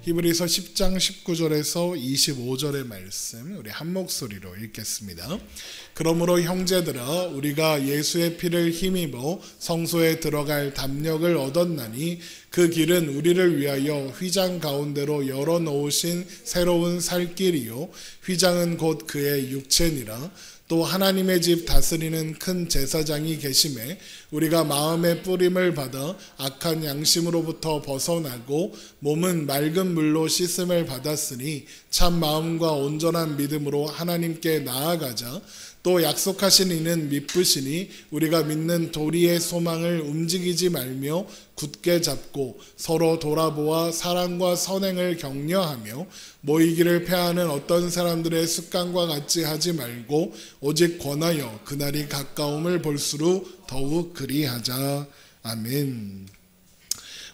히브리서 10장 19절에서 25절의 말씀 우리 한 목소리로 읽겠습니다. 그러므로 형제들아 우리가 예수의 피를 힘입어 성소에 들어갈 담력을 얻었나니 그 길은 우리를 위하여 휘장 가운데로 열어놓으신 새로운 살 길이요 휘장은 곧 그의 육체니라. 또 하나님의 집 다스리는 큰 제사장이 계심에 우리가 마음의 뿌림을 받아 악한 양심으로부터 벗어나고 몸은 맑은 물로 씻음을 받았으니 참 마음과 온전한 믿음으로 하나님께 나아가자. 또 약속하신 이는 미쁘시니 우리가 믿는 도리의 소망을 움직이지 말며 굳게 잡고 서로 돌아보아 사랑과 선행을 격려하며 모이기를 패하는 어떤 사람들의 습관과 같이 하지 말고 오직 권하여 그날이 가까움을 볼수록 더욱 그리하자. 아멘.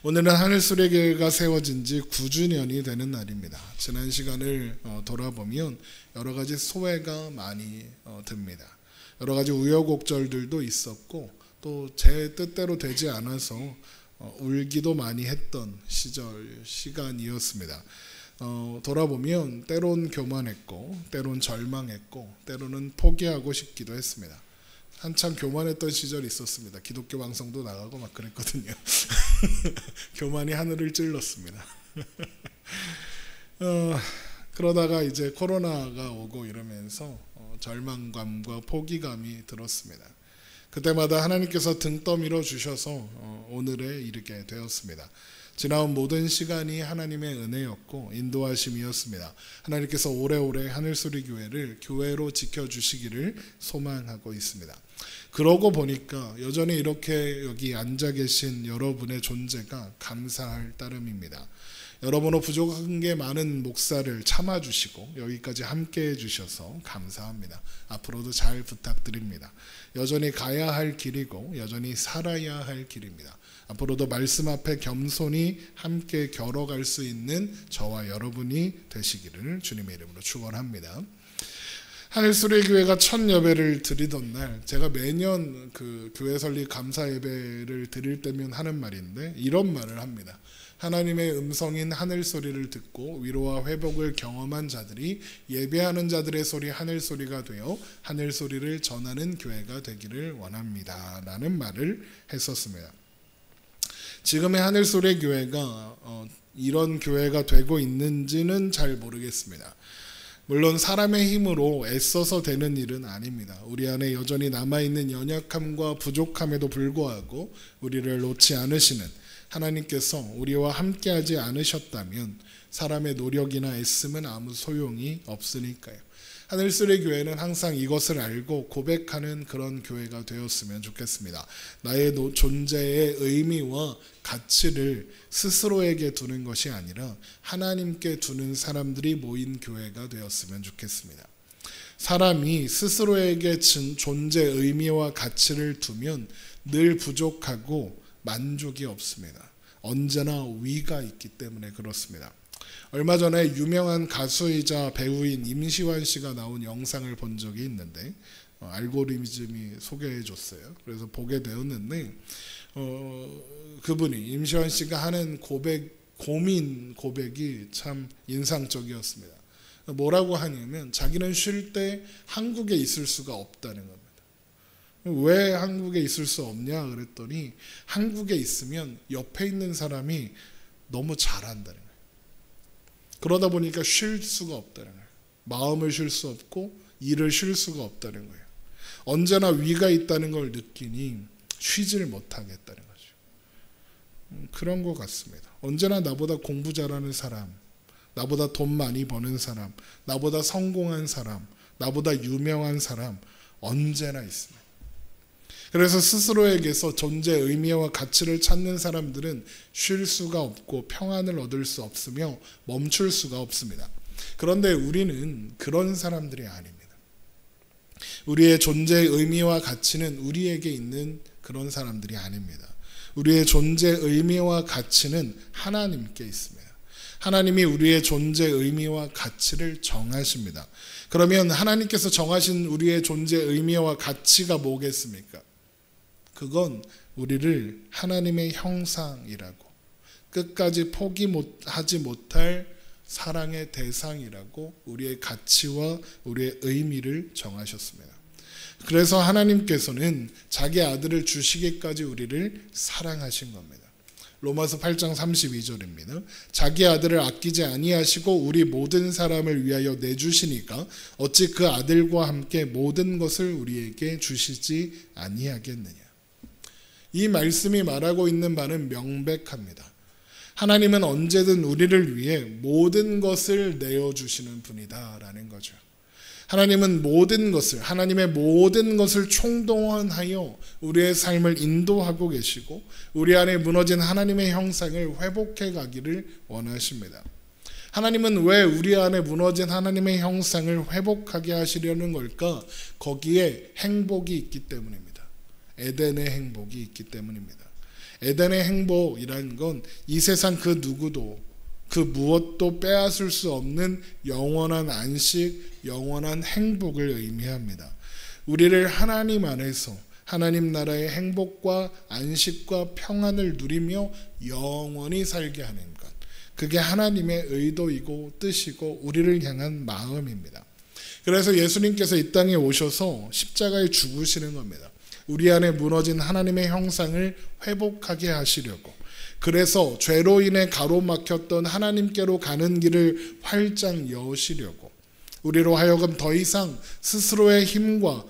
오늘은 하늘수레교회가 세워진 지 9주년이 되는 날입니다. 지난 시간을 돌아보면 여러 가지 소회가 많이 듭니다. 여러 가지 우여곡절들도 있었고 또 제 뜻대로 되지 않아서 울기도 많이 했던 시간이었습니다. 돌아보면 때론 교만했고 때론 절망했고 때로는 포기하고 싶기도 했습니다. 한참 교만했던 시절이 있었습니다. 기독교 방송도 나가고 막 그랬거든요. 교만이 하늘을 찔렀습니다. 그러다가 이제 코로나가 오고 이러면서 절망감과 포기감이 들었습니다. 그때마다 하나님께서 등 떠밀어 주셔서 오늘에 이르게 되었습니다. 지나온 모든 시간이 하나님의 은혜였고 인도하심이었습니다. 하나님께서 오래오래 하늘소리교회를 교회로 지켜주시기를 소망하고 있습니다. 그러고 보니까 여전히 이렇게 여기 앉아 계신 여러분의 존재가 감사할 따름입니다. 여러분으로 부족한 게 많은 목사를 참아주시고 여기까지 함께해 주셔서 감사합니다. 앞으로도 잘 부탁드립니다. 여전히 가야 할 길이고 여전히 살아야 할 길입니다. 앞으로도 말씀 앞에 겸손히 함께 겨뤄갈 수 있는 저와 여러분이 되시기를 주님의 이름으로 축원합니다. 하늘수레교회가 첫 예배를 드리던 날 제가 매년 그 교회 설립 감사 예배를 드릴 때면 하는 말인데 이런 말을 합니다. 하나님의 음성인 하늘소리를 듣고 위로와 회복을 경험한 자들이 예배하는 자들의 소리 하늘소리가 되어 하늘소리를 전하는 교회가 되기를 원합니다 라는 말을 했었습니다. 지금의 하늘소리 교회가 이런 교회가 되고 있는지는 잘 모르겠습니다. 물론 사람의 힘으로 애써서 되는 일은 아닙니다. 우리 안에 여전히 남아있는 연약함과 부족함에도 불구하고 우리를 놓지 않으시는 하나님께서 우리와 함께하지 않으셨다면 사람의 노력이나 애씀은 아무 소용이 없으니까요. 하늘소리 교회는 항상 이것을 알고 고백하는 그런 교회가 되었으면 좋겠습니다. 나의 존재의 의미와 가치를 스스로에게 두는 것이 아니라 하나님께 두는 사람들이 모인 교회가 되었으면 좋겠습니다. 사람이 스스로에게 존재의 의미와 가치를 두면 늘 부족하고 만족이 없습니다. 언제나 위가 있기 때문에 그렇습니다. 얼마 전에 유명한 가수이자 배우인 임시완 씨가 나온 영상을 본 적이 있는데 알고리즘이 소개해 줬어요. 그래서 보게 되었는데 그분이 임시완 씨가 하는 고백이 참 인상적이었습니다. 뭐라고 하냐면 자기는 쉴 때 한국에 있을 수가 없다는 겁니다. 왜 한국에 있을 수 없냐 그랬더니 한국에 있으면 옆에 있는 사람이 너무 잘한다는 거예요. 그러다 보니까 쉴 수가 없다는 거예요. 마음을 쉴 수 없고 일을 쉴 수가 없다는 거예요. 언제나 위가 있다는 걸 느끼니 쉬지를 못하겠다는 거죠. 그런 것 같습니다. 언제나 나보다 공부 잘하는 사람, 나보다 돈 많이 버는 사람, 나보다 성공한 사람, 나보다 유명한 사람 언제나 있습니다. 그래서 스스로에게서 존재의 의미와 가치를 찾는 사람들은 쉴 수가 없고 평안을 얻을 수 없으며 멈출 수가 없습니다. 그런데 우리는 그런 사람들이 아닙니다. 우리의 존재의 의미와 가치는 우리에게 있는 그런 사람들이 아닙니다. 우리의 존재의 의미와 가치는 하나님께 있습니다. 하나님이 우리의 존재의 의미와 가치를 정하십니다. 그러면 하나님께서 정하신 우리의 존재의 의미와 가치가 뭐겠습니까? 그건 우리를 하나님의 형상이라고 끝까지 포기하지 못할 사랑의 대상이라고 우리의 가치와 우리의 의미를 정하셨습니다. 그래서 하나님께서는 자기 아들을 주시기까지 우리를 사랑하신 겁니다. 로마서 8장 32절입니다. 자기 아들을 아끼지 아니하시고 우리 모든 사람을 위하여 내주시니까 어찌 그 아들과 함께 모든 것을 우리에게 주시지 아니하겠느냐. 이 말씀이 말하고 있는 바는 명백합니다. 하나님은 언제든 우리를 위해 모든 것을 내어주시는 분이다라는 거죠. 하나님은 모든 것을, 하나님의 모든 것을 총동원하여 우리의 삶을 인도하고 계시고 우리 안에 무너진 하나님의 형상을 회복해 가기를 원하십니다. 하나님은 왜 우리 안에 무너진 하나님의 형상을 회복하게 하시려는 걸까? 거기에 행복이 있기 때문입니다. 에덴의 행복이 있기 때문입니다. 에덴의 행복이라는 건 이 세상 그 누구도 그 무엇도 빼앗을 수 없는 영원한 안식, 영원한 행복을 의미합니다. 우리를 하나님 안에서 하나님 나라의 행복과 안식과 평안을 누리며 영원히 살게 하는 것. 그게 하나님의 의도이고 뜻이고 우리를 향한 마음입니다. 그래서 예수님께서 이 땅에 오셔서 십자가에 죽으시는 겁니다. 우리 안에 무너진 하나님의 형상을 회복하게 하시려고. 그래서 죄로 인해 가로막혔던 하나님께로 가는 길을 활짝 여시려고 우리로 하여금 더 이상 스스로의 힘과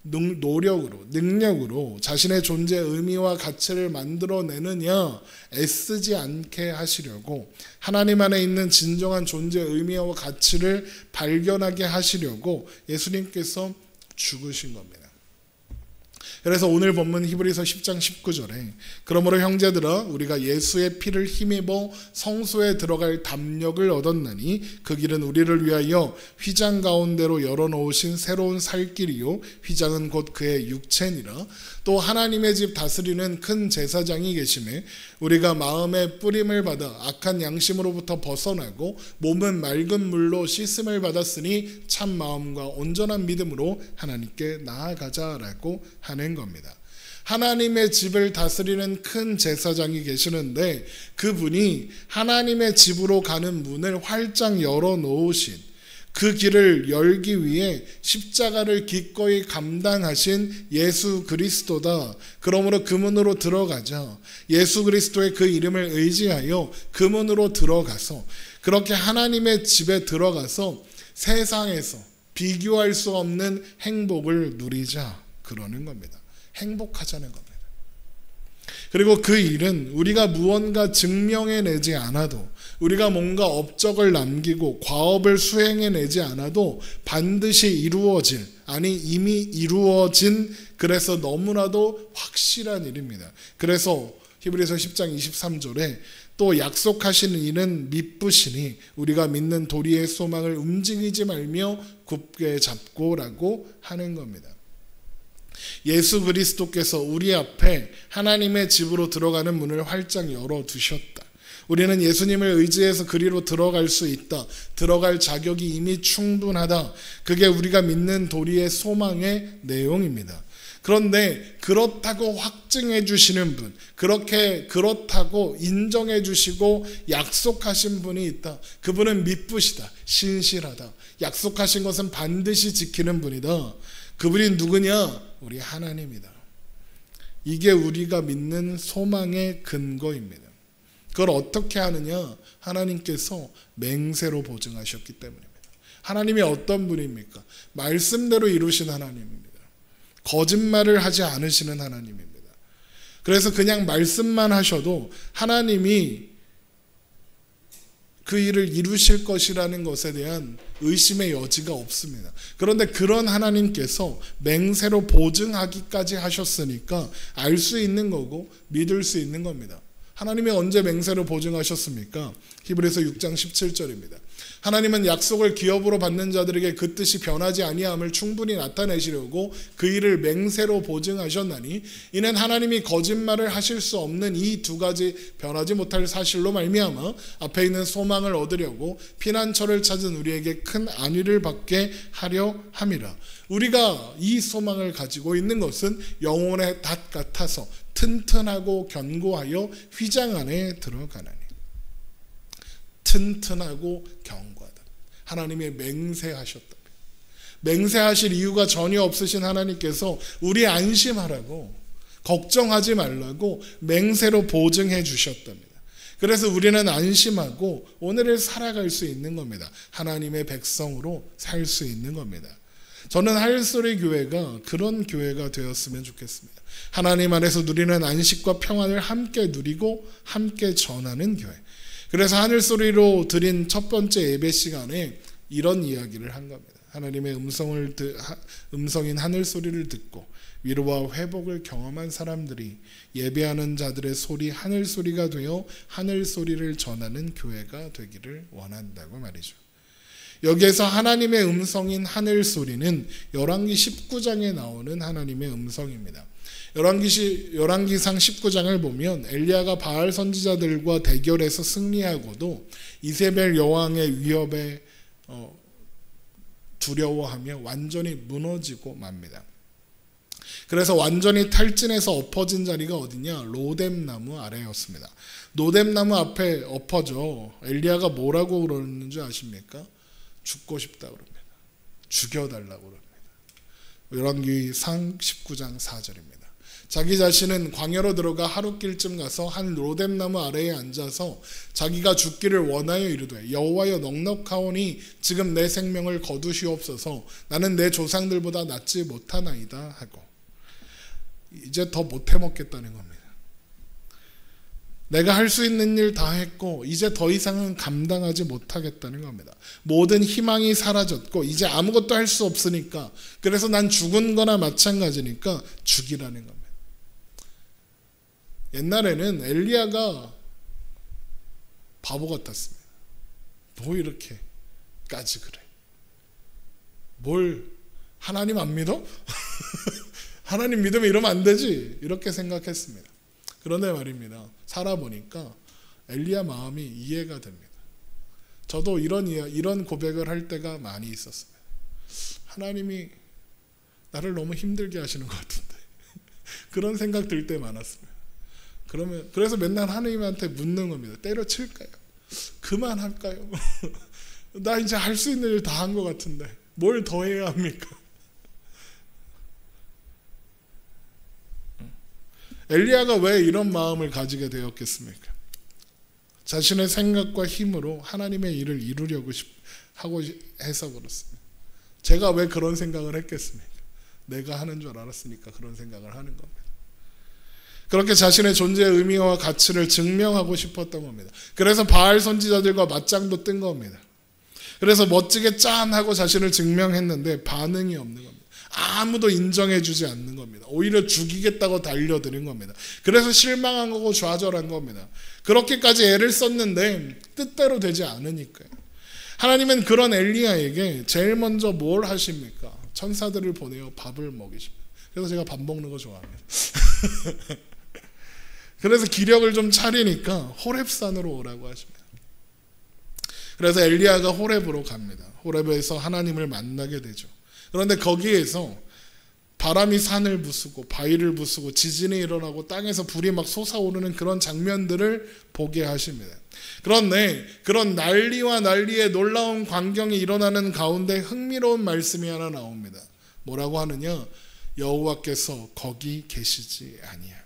노력으로, 능력으로 자신의 존재 의미와 가치를 만들어내느냐 애쓰지 않게 하시려고 하나님 안에 있는 진정한 존재 의미와 가치를 발견하게 하시려고 예수님께서 죽으신 겁니다. 그래서 오늘 본문 히브리서 10장 19절에 그러므로 형제들아 우리가 예수의 피를 힘입어 성소에 들어갈 담력을 얻었나니 그 길은 우리를 위하여 휘장 가운데로 열어놓으신 새로운 살 길이요 휘장은 곧 그의 육체니라. 또 하나님의 집 다스리는 큰 제사장이 계심에 우리가 마음의 뿌림을 받아 악한 양심으로부터 벗어나고 몸은 맑은 물로 씻음을 받았으니 참 마음과 온전한 믿음으로 하나님께 나아가자라고 하는 겁니다. 하나님의 집을 다스리는 큰 제사장이 계시는데 그분이 하나님의 집으로 가는 문을 활짝 열어놓으신 그 길을 열기 위해 십자가를 기꺼이 감당하신 예수 그리스도다. 그러므로 그 문으로 들어가자. 예수 그리스도의 그 이름을 의지하여 그 문으로 들어가서 그렇게 하나님의 집에 들어가서 세상에서 비교할 수 없는 행복을 누리자. 그러는 겁니다. 행복하자는 겁니다. 그리고 그 일은 우리가 무언가 증명해내지 않아도 우리가 뭔가 업적을 남기고 과업을 수행해내지 않아도 반드시 이루어질, 아니 이미 이루어진, 그래서 너무나도 확실한 일입니다. 그래서 히브리서 10장 23절에 또 약속하시는 이는 미쁘시니 우리가 믿는 도리의 소망을 움직이지 말며 굳게 잡고라고 하는 겁니다. 예수 그리스도께서 우리 앞에 하나님의 집으로 들어가는 문을 활짝 열어두셨다. 우리는 예수님을 의지해서 그리로 들어갈 수 있다. 들어갈 자격이 이미 충분하다. 그게 우리가 믿는 도리의 소망의 내용입니다. 그런데 그렇다고 확증해 주시는 분, 그렇다고 인정해 주시고 약속하신 분이 있다. 그분은 미쁘시다. 신실하다. 약속하신 것은 반드시 지키는 분이다. 그분이 누구냐? 우리 하나님이다. 이게 우리가 믿는 소망의 근거입니다. 그걸 어떻게 하느냐? 하나님께서 맹세로 보증하셨기 때문입니다. 하나님이 어떤 분입니까? 말씀대로 이루신 하나님입니다. 거짓말을 하지 않으시는 하나님입니다. 그래서 그냥 말씀만 하셔도 하나님이 그 일을 이루실 것이라는 것에 대한 의심의 여지가 없습니다. 그런데 그런 하나님께서 맹세로 보증하기까지 하셨으니까 알 수 있는 거고 믿을 수 있는 겁니다. 하나님이 언제 맹세로 보증하셨습니까? 히브리서 6장 17절입니다. 하나님은 약속을 기업으로 받는 자들에게 그 뜻이 변하지 아니함을 충분히 나타내시려고 그 일을 맹세로 보증하셨나니 이는 하나님이 거짓말을 하실 수 없는 이 두 가지 변하지 못할 사실로 말미암아 앞에 있는 소망을 얻으려고 피난처를 찾은 우리에게 큰 안위를 받게 하려 함이라. 우리가 이 소망을 가지고 있는 것은 영혼의 닷 같아서 튼튼하고 견고하여 휘장 안에 들어가나니. 튼튼하고 견고하다. 하나님의 맹세하셨다. 맹세하실 이유가 전혀 없으신 하나님께서 우리 안심하라고, 걱정하지 말라고 맹세로 보증해 주셨답니다. 그래서 우리는 안심하고 오늘을 살아갈 수 있는 겁니다. 하나님의 백성으로 살 수 있는 겁니다. 저는 하늘소리 교회가 그런 교회가 되었으면 좋겠습니다. 하나님 안에서 누리는 안식과 평안을 함께 누리고 함께 전하는 교회. 그래서 하늘소리로 드린 첫 번째 예배 시간에 이런 이야기를 한 겁니다. 하나님의 음성인 하늘소리를 듣고 위로와 회복을 경험한 사람들이 예배하는 자들의 소리 하늘소리가 되어 하늘소리를 전하는 교회가 되기를 원한다고 말이죠. 여기에서 하나님의 음성인 하늘소리는 열왕기 19장에 나오는 하나님의 음성입니다. 열왕기상 19장을 보면 엘리야가 바알 선지자들과 대결해서 승리하고도 이세벨 여왕의 위협에 두려워하며 완전히 무너지고 맙니다. 그래서 완전히 탈진해서 엎어진 자리가 어디냐? 로뎀나무 아래였습니다. 로뎀나무 앞에 엎어져 엘리야가 뭐라고 그러는 줄 아십니까? 죽고 싶다 그럽니다. 죽여달라고 그럽니다. 열왕기상 19장 4절입니다. 자기 자신은 광야로 들어가 하룻길쯤 가서 한 로뎀나무 아래에 앉아서 자기가 죽기를 원하여 이르되 여호와여 넉넉하오니 지금 내 생명을 거두시옵소서. 나는 내 조상들보다 낫지 못하나이다 하고 이제 더 못해 먹겠다는 겁니다. 내가 할 수 있는 일 다 했고 이제 더 이상은 감당하지 못하겠다는 겁니다. 모든 희망이 사라졌고 이제 아무것도 할 수 없으니까, 그래서 난 죽은 거나 마찬가지니까 죽이라는 겁니다. 옛날에는 엘리야가 바보 같았습니다. 뭐 이렇게까지 그래? 뭘 하나님 안 믿어? 하나님 믿으면 이러면 안 되지, 이렇게 생각했습니다. 그런데 말입니다, 살아보니까 엘리야 마음이 이해가 됩니다. 저도 이런 고백을 할 때가 많이 있었습니다. 하나님이 나를 너무 힘들게 하시는 것 같은데 그런 생각 들 때 많았습니다. 그래서 맨날 하나님한테 묻는 겁니다. 때려칠까요? 그만할까요? 나 이제 할 수 있는 일 다 한 것 같은데 뭘 더 해야 합니까? 엘리야가 왜 이런 마음을 가지게 되었겠습니까? 자신의 생각과 힘으로 하나님의 일을 이루려고 하고 해서 그렇습니다. 제가 왜 그런 생각을 했겠습니까? 내가 하는 줄 알았으니까 그런 생각을 하는 겁니다. 그렇게 자신의 존재의 의미와 가치를 증명하고 싶었던 겁니다. 그래서 바알 선지자들과 맞짱도 뜬 겁니다. 그래서 멋지게 짠 하고 자신을 증명했는데 반응이 없는 겁니다. 아무도 인정해주지 않는 겁니다. 오히려 죽이겠다고 달려드는 겁니다. 그래서 실망한 거고 좌절한 겁니다. 그렇게까지 애를 썼는데 뜻대로 되지 않으니까요. 하나님은 그런 엘리야에게 제일 먼저 뭘 하십니까? 천사들을 보내어 밥을 먹이십니다. 그래서 제가 밥 먹는 거 좋아합니다. 그래서 기력을 좀 차리니까 호렙산으로 오라고 하십니다. 그래서 엘리야가 호렙으로 갑니다. 호렙에서 하나님을 만나게 되죠. 그런데 거기에서 바람이 산을 부수고 바위를 부수고 지진이 일어나고 땅에서 불이 막 솟아오르는 그런 장면들을 보게 하십니다. 그런데 그런 난리와 난리의 놀라운 광경이 일어나는 가운데 흥미로운 말씀이 하나 나옵니다. 뭐라고 하느냐? 여호와께서 거기 계시지 아니하며.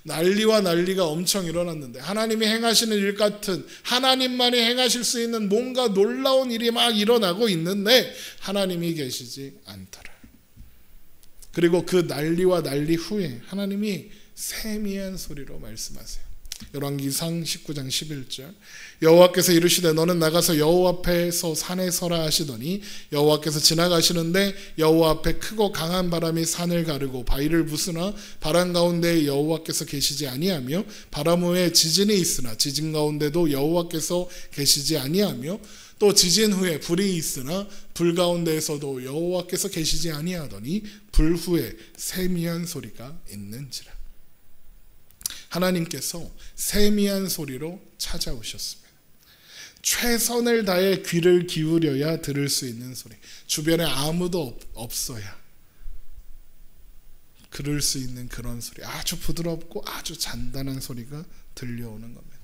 난리와 난리가 엄청 일어났는데 하나님이 행하시는 일 같은, 하나님만이 행하실 수 있는 뭔가 놀라운 일이 막 일어나고 있는데 하나님이 계시지 않더라. 그리고 그 난리와 난리 후에 하나님이 세미한 소리로 말씀하세요. 열왕기상 19장 11절 여호와께서 이르시되 너는 나가서 여호와 앞에서 산에 서라 하시더니 여호와께서 지나가시는데 여호와 앞에 크고 강한 바람이 산을 가르고 바위를 부수나 바람 가운데 여호와께서 계시지 아니하며 바람 후에 지진이 있으나 지진 가운데도 여호와께서 계시지 아니하며 또 지진 후에 불이 있으나 불 가운데에서도 여호와께서 계시지 아니하더니 불 후에 세미한 소리가 있는지라. 하나님께서 세미한 소리로 찾아오셨습니다. 최선을 다해 귀를 기울여야 들을 수 있는 소리, 주변에 아무도 없어야 그럴 수 있는 그런 소리, 아주 부드럽고 아주 잔단한 소리가 들려오는 겁니다.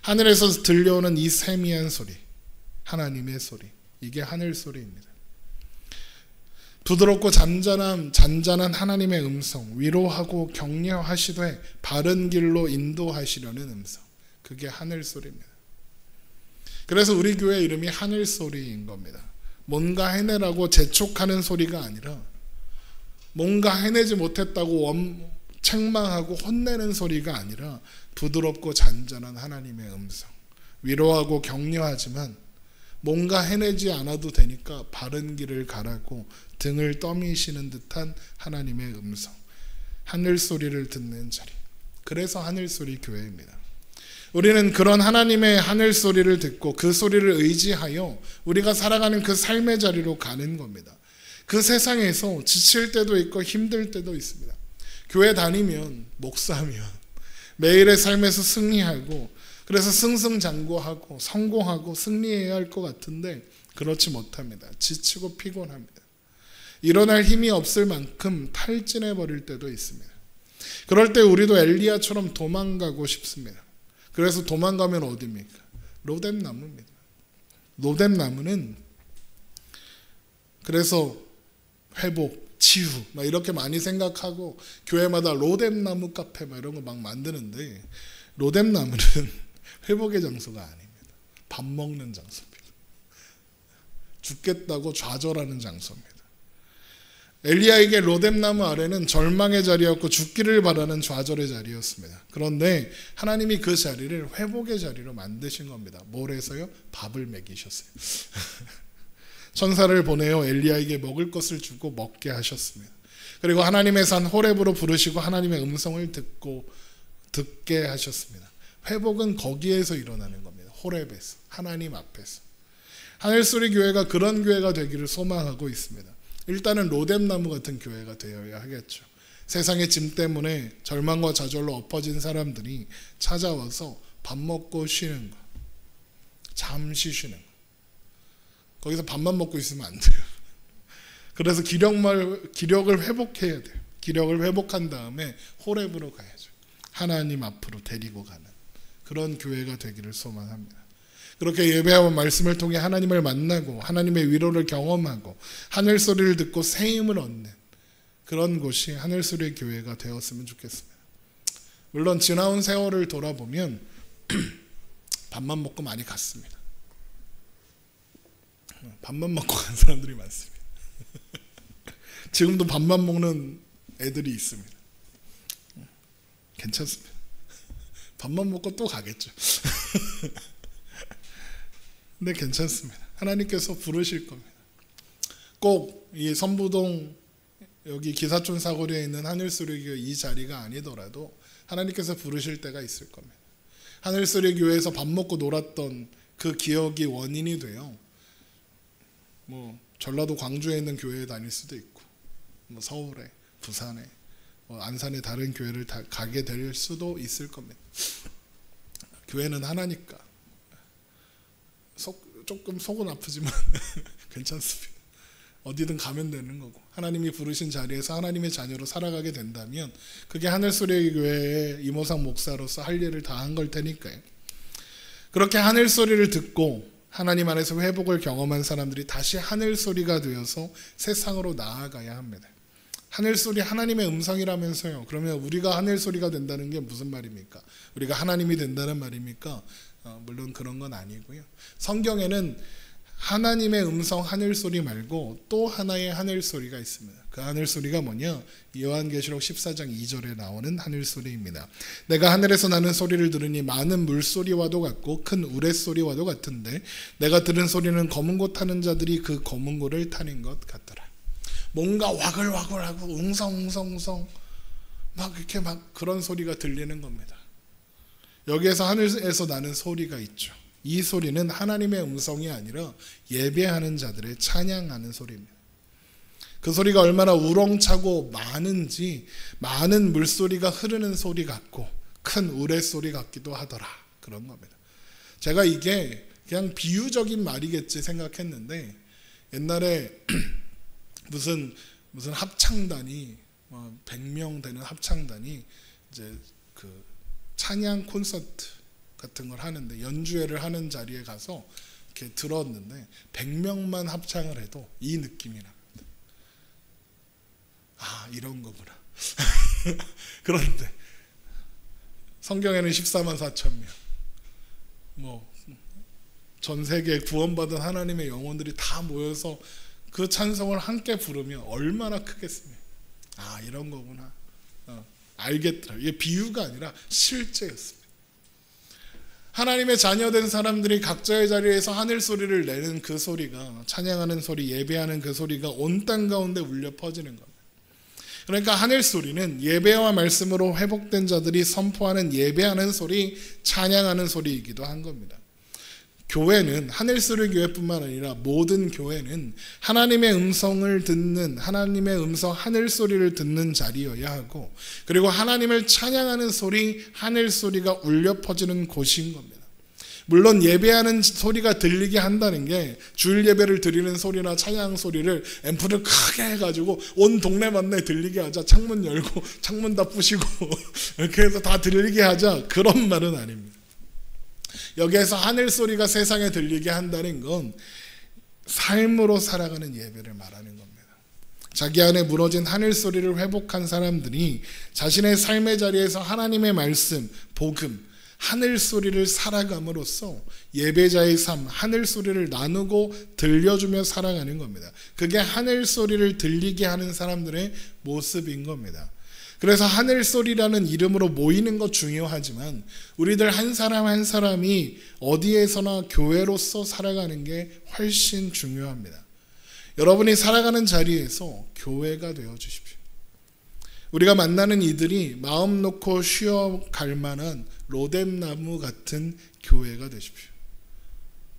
하늘에서 들려오는 이 세미한 소리, 하나님의 소리, 이게 하늘 소리입니다. 부드럽고 잔잔한 하나님의 음성, 위로하고 격려하시되 바른 길로 인도하시려는 음성, 그게 하늘 소리입니다. 그래서 우리 교회 이름이 하늘 소리인 겁니다. 뭔가 해내라고 재촉하는 소리가 아니라 뭔가 해내지 못했다고 책망하고 혼내는 소리가 아니라 부드럽고 잔잔한 하나님의 음성, 위로하고 격려하지만 뭔가 해내지 않아도 되니까 바른 길을 가라고 등을 떠미시는 듯한 하나님의 음성, 하늘 소리를 듣는 자리, 그래서 하늘 소리 교회입니다. 우리는 그런 하나님의 하늘 소리를 듣고 그 소리를 의지하여 우리가 살아가는 그 삶의 자리로 가는 겁니다. 그 세상에서 지칠 때도 있고 힘들 때도 있습니다. 교회 다니면, 목사면 매일의 삶에서 승리하고 그래서 승승장구하고 성공하고 승리해야 할 것 같은데 그렇지 못합니다. 지치고 피곤합니다. 일어날 힘이 없을 만큼 탈진해 버릴 때도 있습니다. 그럴 때 우리도 엘리야처럼 도망가고 싶습니다. 그래서 도망가면 어디입니까? 로뎀나무입니다. 로뎀나무는 그래서 회복, 치유 막 이렇게 많이 생각하고 교회마다 로뎀나무 카페 막 이런 거 막 만드는데 로뎀나무는 회복의 장소가 아닙니다. 밥 먹는 장소입니다. 죽겠다고 좌절하는 장소입니다. 엘리야에게 로뎀나무 아래는 절망의 자리였고 죽기를 바라는 좌절의 자리였습니다. 그런데 하나님이 그 자리를 회복의 자리로 만드신 겁니다. 뭘 해서요? 밥을 먹이셨어요. 천사를 보내어 엘리야에게 먹을 것을 주고 먹게 하셨습니다. 그리고 하나님의 산 호렙으로 부르시고 하나님의 음성을 듣게 하셨습니다. 회복은 거기에서 일어나는 겁니다. 호렙에서, 하나님 앞에서. 하늘소리 교회가 그런 교회가 되기를 소망하고 있습니다. 일단은 로뎀나무 같은 교회가 되어야 하겠죠. 세상의 짐 때문에 절망과 좌절로 엎어진 사람들이 찾아와서 밥 먹고 쉬는 거, 잠시 쉬는 거. 거기서 밥만 먹고 있으면 안 돼요. 그래서 기력을 회복해야 돼요. 기력을 회복한 다음에 호렙으로 가야죠. 하나님 앞으로 데리고 가는 그런 교회가 되기를 소망합니다. 그렇게 예배하고 말씀을 통해 하나님을 만나고 하나님의 위로를 경험하고 하늘 소리를 듣고 새 힘을 얻는 그런 곳이 하늘소리 교회가 되었으면 좋겠습니다. 물론 지나온 세월을 돌아보면 밥만 먹고 많이 갔습니다. 밥만 먹고 간 사람들이 많습니다. 지금도 밥만 먹는 애들이 있습니다. 괜찮습니다. 밥만 먹고 또 가겠죠. 근데 괜찮습니다. 하나님께서 부르실 겁니다. 꼭 이 선부동 여기 기사촌 사거리에 있는 하늘소리교회 이 자리가 아니더라도 하나님께서 부르실 때가 있을 겁니다. 하늘소리교회에서 밥 먹고 놀았던 그 기억이 원인이 돼요. 뭐 전라도 광주에 있는 교회에 다닐 수도 있고, 뭐 서울에, 부산에, 뭐 안산에 다른 교회를 가게 될 수도 있을 겁니다. 교회는 하나니까 조금 속은 아프지만 괜찮습니다. 어디든 가면 되는 거고 하나님이 부르신 자리에서 하나님의 자녀로 살아가게 된다면 그게 하늘소리 교회의 이모상 목사로서 할 일을 다 한 걸 테니까요. 그렇게 하늘소리를 듣고 하나님 안에서 회복을 경험한 사람들이 다시 하늘소리가 되어서 세상으로 나아가야 합니다. 하늘소리 하나님의 음성이라면서요. 그러면 우리가 하늘소리가 된다는 게 무슨 말입니까? 우리가 하나님이 된다는 말입니까? 물론 그런 건 아니고요. 성경에는 하나님의 음성 하늘소리 말고 또 하나의 하늘소리가 있습니다. 그 하늘소리가 뭐냐? 요한계시록 14장 2절에 나오는 하늘소리입니다. 내가 하늘에서 나는 소리를 들으니 많은 물소리와도 같고 큰 우레소리와도 같은데 내가 들은 소리는 검은 고 타는 자들이 그 검은 고를 타는 것 같더라. 뭔가 와글와글하고 웅성웅성웅성 막 이렇게 막 그런 소리가 들리는 겁니다. 여기에서 하늘에서 나는 소리가 있죠. 이 소리는 하나님의 음성이 아니라 예배하는 자들의 찬양하는 소리입니다. 그 소리가 얼마나 우렁차고 많은지 많은 물소리가 흐르는 소리 같고 큰 우레소리 같기도 하더라. 그런 겁니다. 제가 이게 그냥 비유적인 말이겠지 생각했는데 옛날에 무슨 합창단이 100명 되는 합창단이 이제 그 찬양 콘서트 같은 걸 하는데 연주회를 하는 자리에 가서 이렇게 들었는데 100명만 합창을 해도 이 느낌이 납니다. 아, 이런 거구나. 그런데 성경에는 14만 4천 명, 전 세계 구원받은 하나님의 영혼들이 다 모여서 그 찬송을 함께 부르면 얼마나 크겠습니까? 아, 이런 거구나. 알겠더라. 이게 비유가 아니라 실제였습니다. 하나님의 자녀된 사람들이 각자의 자리에서 하늘 소리를 내는 그 소리가, 찬양하는 소리, 예배하는 그 소리가 온 땅 가운데 울려 퍼지는 겁니다. 그러니까 하늘 소리는 예배와 말씀으로 회복된 자들이 선포하는 예배하는 소리, 찬양하는 소리이기도 한 겁니다. 교회는 하늘소리 교회뿐만 아니라 모든 교회는 하나님의 음성을 듣는, 하나님의 음성 하늘소리를 듣는 자리여야 하고, 그리고 하나님을 찬양하는 소리, 하늘소리가 울려 퍼지는 곳인 겁니다. 물론 예배하는 소리가 들리게 한다는 게 주일 예배를 드리는 소리나 찬양 소리를 앰프를 크게 해가지고 온 동네만내 들리게 하자, 창문 열고 창문 다 부시고 이렇게 해서 다 들리게 하자, 그런 말은 아닙니다. 여기에서 하늘 소리가 세상에 들리게 한다는 건 삶으로 살아가는 예배를 말하는 겁니다. 자기 안에 무너진 하늘 소리를 회복한 사람들이 자신의 삶의 자리에서 하나님의 말씀, 복음, 하늘 소리를 살아감으로써 예배자의 삶, 하늘 소리를 나누고 들려주며 살아가는 겁니다. 그게 하늘 소리를 들리게 하는 사람들의 모습인 겁니다. 그래서 하늘 소리라는 이름으로 모이는 것 중요하지만 우리들 한 사람 한 사람이 어디에서나 교회로서 살아가는 게 훨씬 중요합니다. 여러분이 살아가는 자리에서 교회가 되어 주십시오. 우리가 만나는 이들이 마음 놓고 쉬어갈 만한 로뎀나무 같은 교회가 되십시오.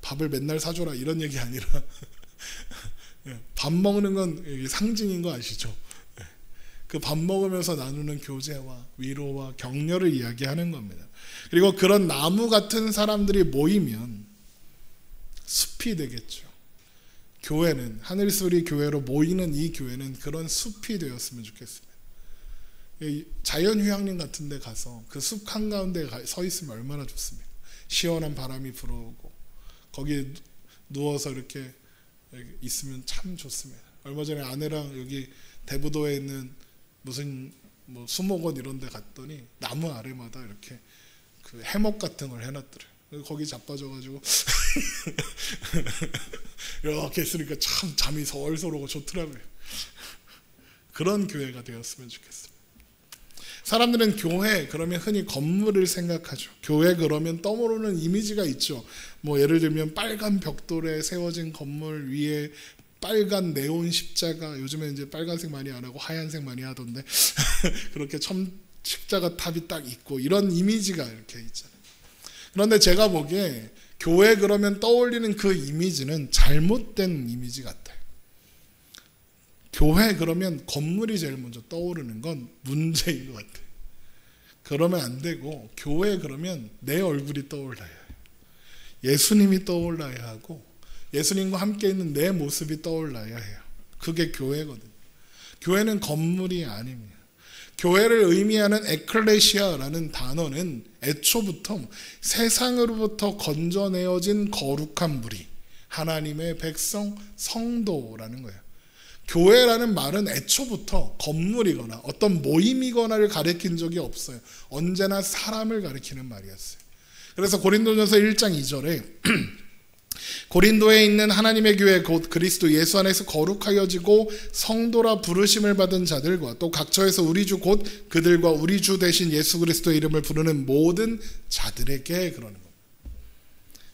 밥을 맨날 사줘라 이런 얘기 아니라 밥 먹는 건 상징인 거 아시죠? 그 밥 먹으면서 나누는 교제와 위로와 격려를 이야기하는 겁니다. 그리고 그런 나무 같은 사람들이 모이면 숲이 되겠죠. 교회는, 하늘소리 교회로 모이는 이 교회는 그런 숲이 되었으면 좋겠습니다. 자연휴양림 같은 데 가서 그 숲 한가운데 서 있으면 얼마나 좋습니까? 시원한 바람이 불어오고 거기에 누워서 이렇게 있으면 참 좋습니다. 얼마 전에 아내랑 여기 대부도에 있는 무슨 수목원 이런 데 갔더니 나무 아래마다 이렇게 그 해먹 같은 걸 해놨더래요. 거기 자빠져가지고 이렇게 있으니까 참 잠이 솔솔 오고 좋더라고요. 그런 교회가 되었으면 좋겠습니다. 사람들은 교회 그러면 흔히 건물을 생각하죠. 교회 그러면 떠오르는 이미지가 있죠. 예를 들면 빨간 벽돌에 세워진 건물 위에 빨간 네온 십자가, 요즘에 이제 빨간색 많이 안 하고 하얀색 많이 하던데 그렇게 십자가 탑이 딱 있고 이런 이미지가 이렇게 있잖아요. 그런데 제가 보기에 교회 그러면 떠올리는 그 이미지는 잘못된 이미지 같아요. 교회 그러면 건물이 제일 먼저 떠오르는 건 문제인 것 같아요. 그러면 안 되고, 교회 그러면 내 얼굴이 떠올라야 해요. 예수님이 떠올라야 하고 예수님과 함께 있는 내 모습이 떠올라야 해요. 그게 교회거든요. 교회는 건물이 아닙니다. 교회를 의미하는 에클레시아라는 단어는 애초부터 세상으로부터 건져내어진 거룩한 무리, 하나님의 백성, 성도라는 거예요. 교회라는 말은 애초부터 건물이거나 어떤 모임이거나를 가리킨 적이 없어요. 언제나 사람을 가리키는 말이었어요. 그래서 고린도전서 1장 2절에 고린도에 있는 하나님의 교회 곧 그리스도 예수 안에서 거룩하여지고 성도라 부르심을 받은 자들과 또 각처에서 우리 주 곧 그들과 우리 주 대신 예수 그리스도의 이름을 부르는 모든 자들에게 그러는 겁니다.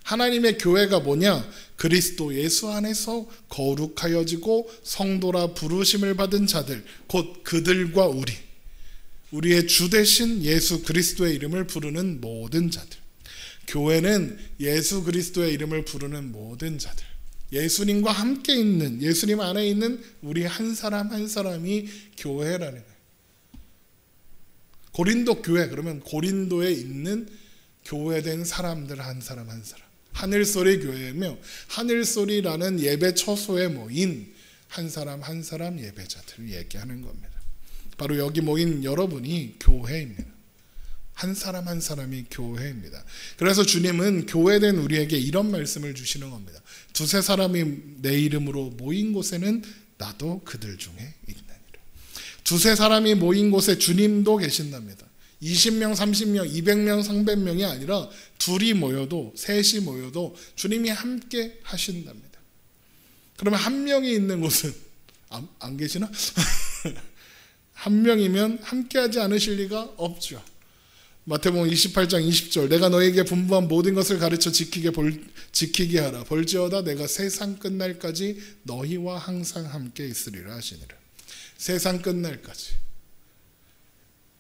하나님의 교회가 뭐냐? 그리스도 예수 안에서 거룩하여지고 성도라 부르심을 받은 자들 곧 그들과 우리의 주 대신 예수 그리스도의 이름을 부르는 모든 자들. 교회는 예수 그리스도의 이름을 부르는 모든 자들, 예수님과 함께 있는, 예수님 안에 있는 우리 한 사람 한 사람이 교회라는 거예요. 고린도 교회 그러면 고린도에 있는 교회된 사람들 한 사람 한 사람, 하늘소리 교회며 하늘소리라는 예배 처소에 모인 한 사람 한 사람 예배자들을 얘기하는 겁니다. 바로 여기 모인 여러분이 교회입니다. 한 사람 한 사람이 교회입니다. 그래서 주님은 교회된 우리에게 이런 말씀을 주시는 겁니다. 두세 사람이 내 이름으로 모인 곳에는 나도 그들 중에 있나니라. 두세 사람이 모인 곳에 주님도 계신답니다. 20명, 30명, 200명, 300명이 아니라 둘이 모여도 셋이 모여도 주님이 함께 하신답니다. 그러면 한 명이 있는 곳은 안 계시나? 한 명이면 함께하지 않으실 리가 없죠. 마태복음 28장 20절 내가 너에게 분부한 모든 것을 가르쳐 지키게 하라. 볼지어다 내가 세상 끝날까지 너희와 항상 함께 있으리라 하시니라. 세상 끝날까지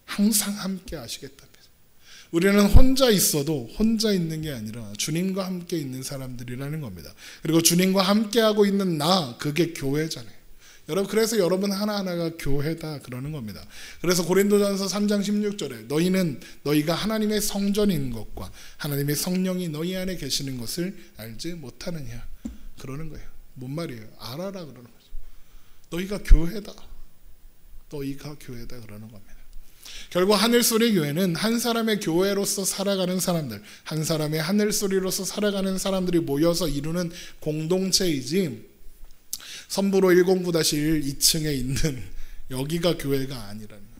항상 함께 하시겠답니다. 우리는 혼자 있어도 혼자 있는 게 아니라 주님과 함께 있는 사람들이라는 겁니다. 그리고 주님과 함께하고 있는 나, 그게 교회잖아요. 여러분, 그래서 여러분 하나하나가 교회다 그러는 겁니다. 그래서 고린도전서 3장 16절에 너희가 하나님의 성전인 것과 하나님의 성령이 너희 안에 계시는 것을 알지 못하느냐 그러는 거예요. 뭔 말이에요? 알아라 그러는 거죠. 너희가 교회다. 너희가 교회다 그러는 겁니다. 결국 하늘소리 교회는 한 사람의 교회로서 살아가는 사람들, 한 사람의 하늘소리로서 살아가는 사람들이 모여서 이루는 공동체이지 선부로 109-1 2층에 있는 여기가 교회가 아니라는 거예요.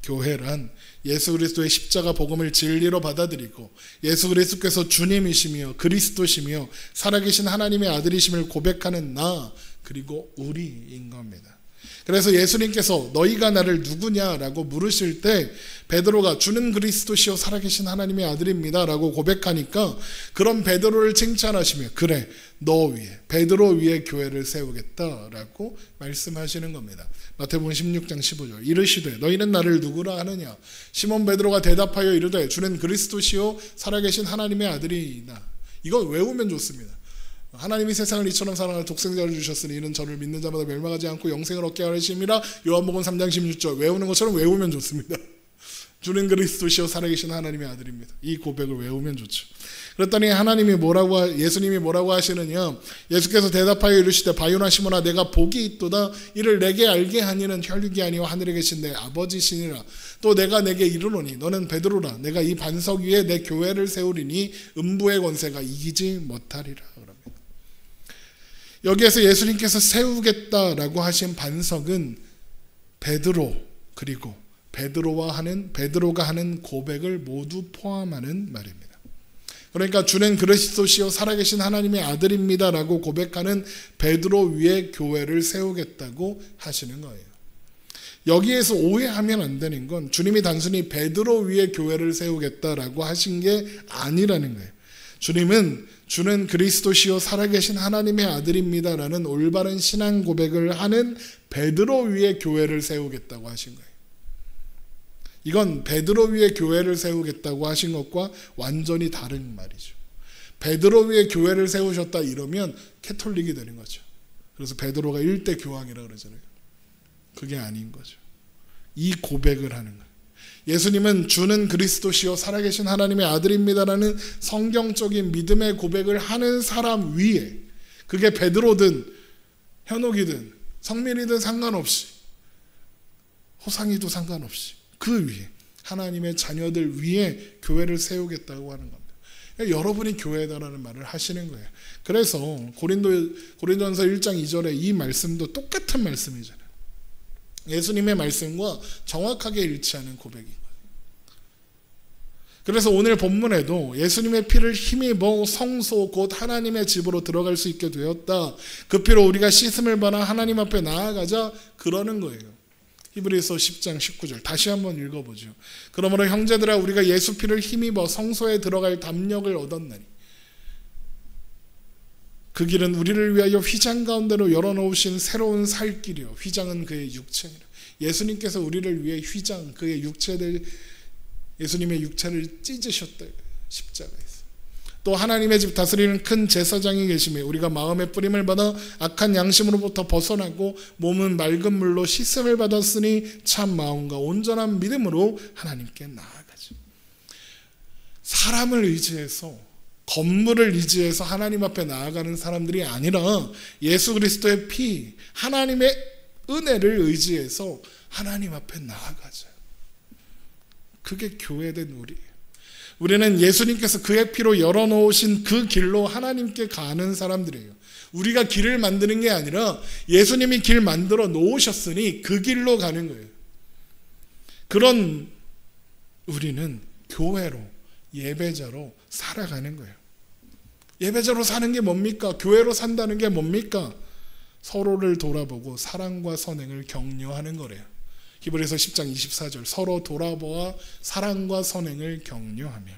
교회란 예수 그리스도의 십자가 복음을 진리로 받아들이고 예수 그리스도께서 주님이시며 그리스도시며 살아계신 하나님의 아들이심을 고백하는 나, 그리고 우리인 겁니다. 그래서 예수님께서 너희가 나를 누구냐라고 물으실 때 베드로가 주는 그리스도시요 살아계신 하나님의 아들입니다 라고 고백하니까 그런 베드로를 칭찬하시며 그래 너 위에 베드로 위에 교회를 세우겠다라고 말씀하시는 겁니다. 마태복음 16장 15절 이르시되 너희는 나를 누구라 하느냐 시몬 베드로가 대답하여 이르되 주는 그리스도시요 살아계신 하나님의 아들이나. 이건 외우면 좋습니다. 하나님이 세상을 이처럼 사랑하여 독생자를 주셨으니 이는 저를 믿는 자마다 멸망하지 않고 영생을 얻게 하심이라. 요한복음 3장 16절 외우는 것처럼 외우면 좋습니다. 주는 그리스도시요 살아계신 하나님의 아들입니다. 이 고백을 외우면 좋죠. 그랬더니 예수님이 뭐라고 하시느냐. 예수께서 대답하여 이르시되 바요나 시몬아 내가 복이 있도다. 이를 내게 알게 하니는 혈육이 아니와 하늘에 계신 내 아버지시니라. 또 내가 내게 이르노니 너는 베드로라. 내가 이 반석 위에 내 교회를 세우리니 음부의 권세가 이기지 못하리라. 여기에서 예수님께서 세우겠다라고 하신 반석은 베드로, 그리고 베드로가 하는 고백을 모두 포함하는 말입니다. 그러니까 주는 그리스도시요 살아계신 하나님의 아들입니다라고 고백하는 베드로 위에 교회를 세우겠다고 하시는 거예요. 여기에서 오해하면 안 되는 건 주님이 단순히 베드로 위에 교회를 세우겠다라고 하신 게 아니라는 거예요. 주님은 주는 그리스도시요 살아계신 하나님의 아들입니다라는 올바른 신앙 고백을 하는 베드로 위에 교회를 세우겠다고 하신 거예요. 이건 베드로 위에 교회를 세우겠다고 하신 것과 완전히 다른 말이죠. 베드로 위에 교회를 세우셨다 이러면 캐톨릭이 되는 거죠. 그래서 베드로가 1대 교황이라고 그러잖아요. 그게 아닌 거죠. 이 고백을 하는 거예요. 예수님은 주는 그리스도시요 살아계신 하나님의 아들입니다라는 성경적인 믿음의 고백을 하는 사람 위에, 그게 베드로든 현옥이든 성민이든 상관없이, 호상이도 상관없이 그 위에 하나님의 자녀들 위에 교회를 세우겠다고 하는 겁니다. 그러니까 여러분이 교회다라는 말을 하시는 거예요. 그래서 고린도전서 1장 2절에 이 말씀도 똑같은 말씀이잖아요. 예수님의 말씀과 정확하게 일치하는 고백인 거예요. 그래서 오늘 본문에도 예수님의 피를 힘입어 성소 곧 하나님의 집으로 들어갈 수 있게 되었다. 그 피로 우리가 씻음을 받아 하나님 앞에 나아가자 그러는 거예요. 히브리서 10장 19절 다시 한번 읽어보죠. 그러므로 형제들아 우리가 예수 피를 힘입어 성소에 들어갈 담력을 얻었나니 그 길은 우리를 위하여 휘장 가운데로 열어놓으신 새로운 살 길이요 휘장은 그의 육체니라. 예수님께서 우리를 위해 휘장, 그의 육체를, 예수님의 육체를 찢으셨다 십자가에서. 또 하나님의 집 다스리는 큰 제사장이 계시며 우리가 마음의 뿌림을 받아 악한 양심으로부터 벗어나고 몸은 맑은 물로 씻음을 받았으니 참 마음과 온전한 믿음으로 하나님께 나아가죠. 사람을 의지해서, 건물을 의지해서 하나님 앞에 나아가는 사람들이 아니라 예수 그리스도의 피, 하나님의 은혜를 의지해서 하나님 앞에 나아가자. 그게 교회된 우리예요. 우리는 예수님께서 그의 피로 열어놓으신 그 길로 하나님께 가는 사람들이에요. 우리가 길을 만드는 게 아니라 예수님이 길 만들어 놓으셨으니 그 길로 가는 거예요. 그런 우리는 교회로, 예배자로 살아가는 거예요. 예배자로 사는 게 뭡니까? 교회로 산다는 게 뭡니까? 서로를 돌아보고 사랑과 선행을 격려하는 거래요. 히브리서 10장 24절, 서로 돌아보아 사랑과 선행을 격려하며.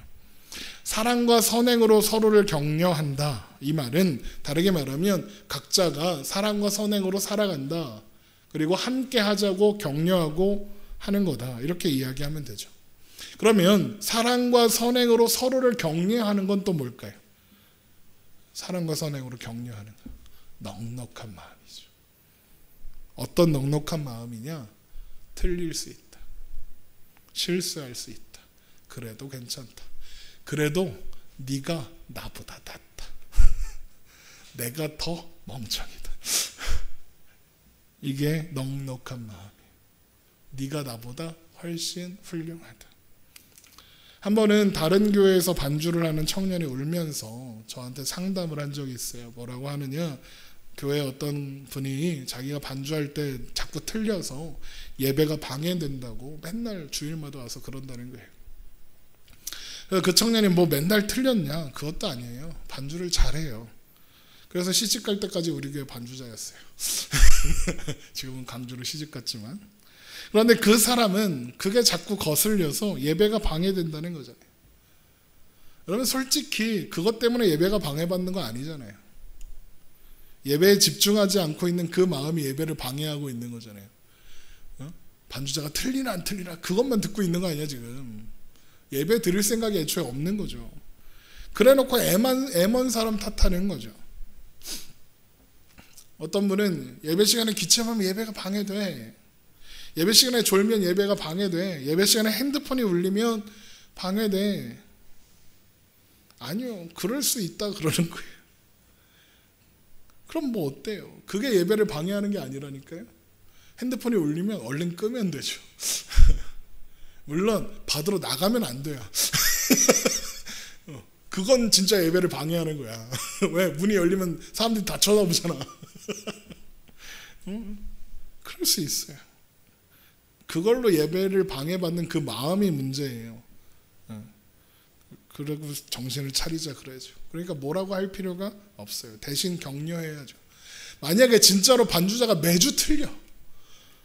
사랑과 선행으로 서로를 격려한다. 이 말은 다르게 말하면 각자가 사랑과 선행으로 살아간다. 그리고 함께 하자고 격려하고 하는 거다. 이렇게 이야기하면 되죠. 그러면 사랑과 선행으로 서로를 격려하는 건 또 뭘까요? 사랑과 선행으로 격려하는 거. 넉넉한 마음이죠. 어떤 넉넉한 마음이냐? 틀릴 수 있다. 실수할 수 있다. 그래도 괜찮다. 그래도 네가 나보다 낫다. 내가 더 멍청이다. 이게 넉넉한 마음이에요. 네가 나보다 훨씬 훌륭하다. 한 번은 다른 교회에서 반주를 하는 청년이 울면서 저한테 상담을 한 적이 있어요. 뭐라고 하느냐? 교회 어떤 분이 자기가 반주할 때 자꾸 틀려서 예배가 방해된다고 맨날 주일마다 와서 그런다는 거예요. 그 청년이 뭐 맨날 틀렸냐? 그것도 아니에요. 반주를 잘해요. 그래서 시집갈 때까지 우리 교회 반주자였어요. 지금은 강주로 시집갔지만. 그런데 그 사람은 그게 자꾸 거슬려서 예배가 방해된다는 거잖아요. 여러분 솔직히 그것 때문에 예배가 방해받는 거 아니잖아요. 예배에 집중하지 않고 있는 그 마음이 예배를 방해하고 있는 거잖아요. 반주자가 틀리나 안 틀리나 그것만 듣고 있는 거 아니야 지금. 예배 드릴 생각이 애초에 없는 거죠. 그래놓고 애먼 사람 탓하는 거죠. 어떤 분은 예배 시간에 기침하면 예배가 방해돼. 예배 시간에 졸면 예배가 방해돼. 예배 시간에 핸드폰이 울리면 방해돼. 아니요. 그럴 수 있다 그러는 거예요. 그럼 뭐 어때요? 그게 예배를 방해하는 게 아니라니까요. 핸드폰이 울리면 얼른 끄면 되죠. 물론 받으러 나가면 안 돼요. 그건 진짜 예배를 방해하는 거야. 왜? 문이 열리면 사람들이 다 쳐다보잖아. 그럴 수 있어요. 그걸로 예배를 방해받는 그 마음이 문제예요. 그리고 정신을 차리자 그래야죠. 그러니까 뭐라고 할 필요가 없어요. 대신 격려해야죠. 만약에 진짜로 반주자가 매주 틀려.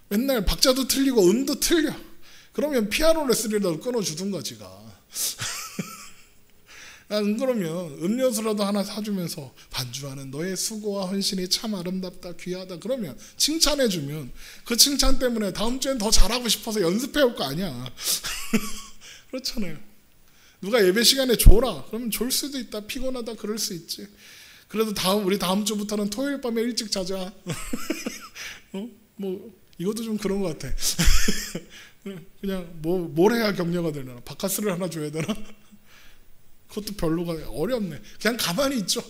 맨날 박자도 틀리고 음도 틀려. 그러면 피아노 레슨이라도 끊어주든가 지가. 안 그러면 음료수라도 하나 사주면서 반주하는 너의 수고와 헌신이 참 아름답다 귀하다 그러면 칭찬해주면 그 칭찬 때문에 다음 주엔 더 잘하고 싶어서 연습해올 거 아니야. 그렇잖아요. 누가 예배 시간에 졸아 그러면 졸 수도 있다. 피곤하다 그럴 수 있지. 그래도 우리 다음 주부터는 토요일 밤에 일찍 자자. 뭐 이것도 좀 그런 것 같아. 그냥 뭘 해야 격려가 되나? 바카스를 하나 줘야 되나? 그것도 별로가 어렵네. 그냥 가만히 있죠.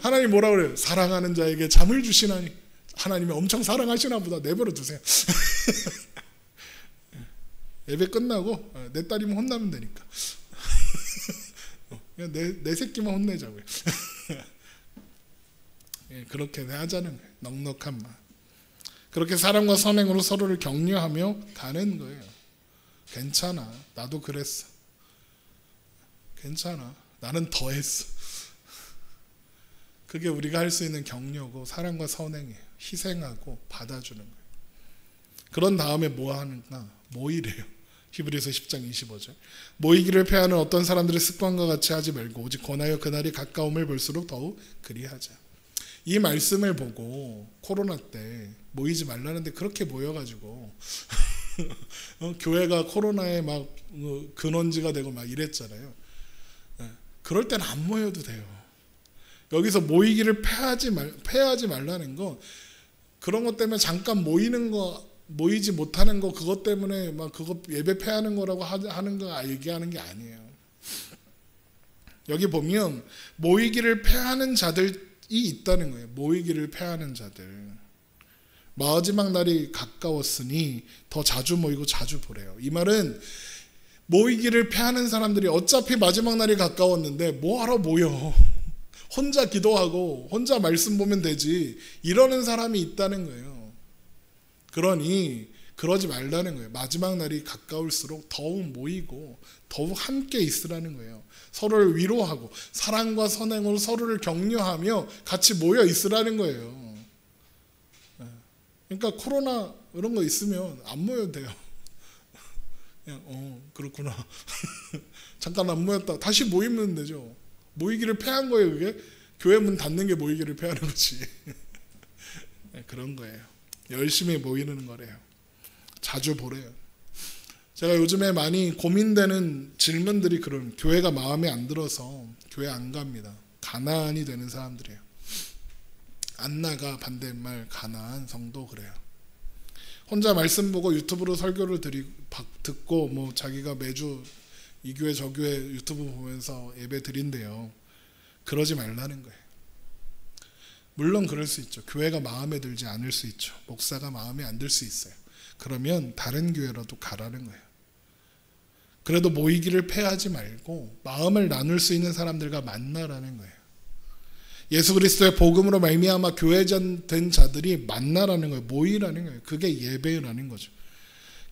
하나님 뭐라 그래요? 사랑하는 자에게 잠을 주시나니. 하나님이 엄청 사랑하시나 보다. 내버려 두세요. 예배 끝나고 내 딸이면 혼나면 되니까. 그냥 내 새끼만 혼내자고요. 그렇게 하자는 거예요. 넉넉한 마음. 그렇게 사랑과 선행으로 서로를 격려하며 가는 거예요. 괜찮아. 나도 그랬어. 괜찮아. 나는 더 했어. 그게 우리가 할 수 있는 격려고 사랑과 선행이에요. 희생하고 받아주는 거예요. 그런 다음에 뭐 하는가? 모이래요. 히브리서 10장 25절. 모이기를 패하는 어떤 사람들의 습관과 같이 하지 말고 오직 권하여 그날이 가까움을 볼수록 더욱 그리하자. 이 말씀을 보고 코로나 때 모이지 말라는데 그렇게 모여가지고 교회가 코로나에 막 근원지가 되고 막 이랬잖아요. 그럴 땐 안 모여도 돼요. 여기서 모이기를 패하지 말라는 거 그런 것 때문에 잠깐 모이지 못하는 거 그것 때문에 막 그거 예배 패하는 거라고 하는 거 얘기하는 게 아니에요. 여기 보면 모이기를 패하는 자들이 있다는 거예요. 모이기를 패하는 자들. 마지막 날이 가까웠으니 더 자주 모이고 자주 보래요. 이 말은 모이기를 패하는 사람들이 어차피 마지막 날이 가까웠는데 뭐하러 모여. 혼자 기도하고 혼자 말씀 보면 되지, 이러는 사람이 있다는 거예요. 그러니 그러지 말라는 거예요. 마지막 날이 가까울수록 더욱 모이고 더욱 함께 있으라는 거예요. 서로를 위로하고 사랑과 선행으로 서로를 격려하며 같이 모여 있으라는 거예요. 그러니까 코로나 이런 거 있으면 안 모여도 돼요. 그냥 그렇구나. 잠깐 안 모였다 다시 모이면 되죠. 모이기를 패한 거예요. 그게 교회 문 닫는 게 모이기를 패하는 거지. 그런 거예요. 열심히 모이는 거래요. 자주 보래요. 제가 요즘에 많이 고민되는 질문들이 그런, 교회가 마음에 안 들어서 교회 안 갑니다. 가난이 되는 사람들이에요. 안 나가, 반대말 가난한 성도 그래요. 혼자 말씀 보고 유튜브로 설교를 듣고 뭐 자기가 매주 이 교회 저 교회 유튜브 보면서 예배 드린대요. 그러지 말라는 거예요. 물론 그럴 수 있죠. 교회가 마음에 들지 않을 수 있죠. 목사가 마음에 안 들 수 있어요. 그러면 다른 교회라도 가라는 거예요. 그래도 모이기를 패하지 말고 마음을 나눌 수 있는 사람들과 만나라는 거예요. 예수 그리스도의 복음으로 말미암아 교회된 자들이 만나라는 거예요. 모이라는 거예요. 그게 예배라는 거죠.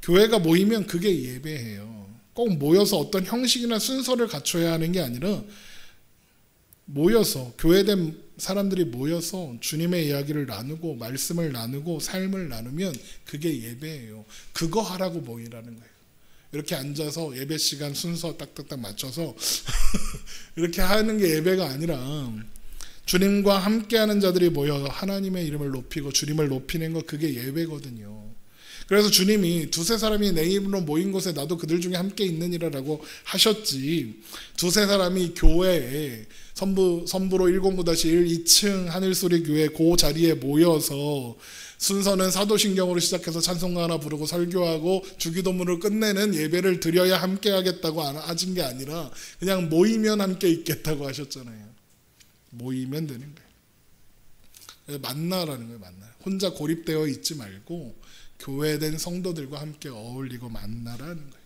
교회가 모이면 그게 예배예요. 꼭 모여서 어떤 형식이나 순서를 갖춰야 하는 게 아니라 모여서, 교회된 사람들이 모여서 주님의 이야기를 나누고 말씀을 나누고 삶을 나누면 그게 예배예요. 그거 하라고 모이라는 거예요. 이렇게 앉아서 예배 시간 순서 딱딱딱 맞춰서 이렇게 하는 게 예배가 아니라 주님과 함께하는 자들이 모여 하나님의 이름을 높이고 주님을 높이는 거, 그게 예배거든요. 그래서 주님이 두세 사람이 내 이름으로 모인 곳에 나도 그들 중에 함께 있느니라라고 하셨지, 두세 사람이 교회에 선부로 109-1 2층 하늘소리 교회 그 자리에 모여서 순서는 사도신경으로 시작해서 찬송가 하나 부르고 설교하고 주기도문을 끝내는 예배를 드려야 함께 하겠다고 하신 게 아니라 그냥 모이면 함께 있겠다고 하셨잖아요. 모이면 되는 거예요. 만나라는 거예요. 만나. 혼자 고립되어 있지 말고 교회된 성도들과 함께 어울리고 만나라는 거예요.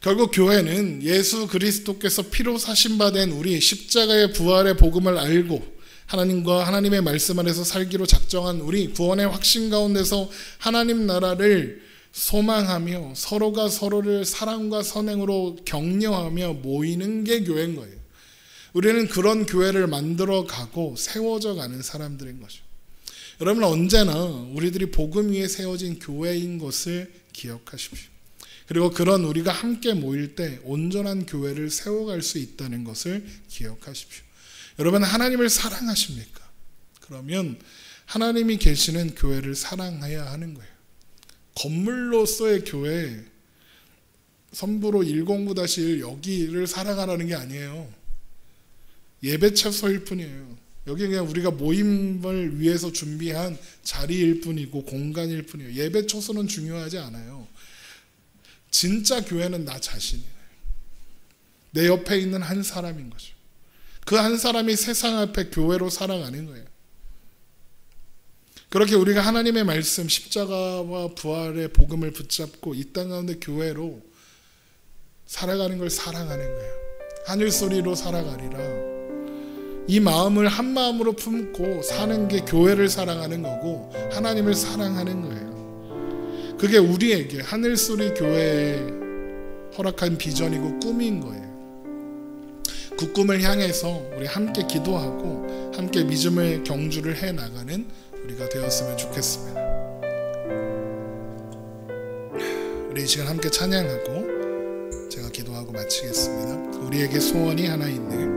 결국 교회는 예수 그리스도께서 피로 사신 바 된 우리 십자가의 부활의 복음을 알고 하나님과 하나님의 말씀 안에서 살기로 작정한 우리 구원의 확신 가운데서 하나님 나라를 소망하며 서로가 서로를 사랑과 선행으로 격려하며 모이는 게 교회인 거예요. 우리는 그런 교회를 만들어 가고 세워져 가는 사람들인 거죠. 여러분, 언제나 우리들이 복음 위에 세워진 교회인 것을 기억하십시오. 그리고 그런 우리가 함께 모일 때 온전한 교회를 세워갈 수 있다는 것을 기억하십시오. 여러분, 하나님을 사랑하십니까? 그러면 하나님이 계시는 교회를 사랑해야 하는 거예요. 건물로서의 교회, 선부로 109-1 여기를 사랑하라는 게 아니에요. 예배처소일 뿐이에요. 여기 그냥 우리가 모임을 위해서 준비한 자리일 뿐이고 공간일 뿐이에요. 예배처소는 중요하지 않아요. 진짜 교회는 나 자신이에요. 내 옆에 있는 한 사람인 거죠. 그 한 사람이 세상 앞에 교회로 살아가는 거예요. 그렇게 우리가 하나님의 말씀, 십자가와 부활의 복음을 붙잡고 이 땅 가운데 교회로 살아가는 걸 사랑하는 거예요. 하늘소리로 살아가리라. 이 마음을 한 마음으로 품고 사는 게 교회를 사랑하는 거고 하나님을 사랑하는 거예요. 그게 우리에게 하늘소리 교회에 허락한 비전이고 꿈인 거예요. 그 꿈을 향해서 우리 함께 기도하고 함께 믿음의 경주를 해나가는 우리가 되었으면 좋겠습니다. 우리 이 시간 함께 찬양하고 제가 기도하고 마치겠습니다. 우리에게 소원이 하나 있네.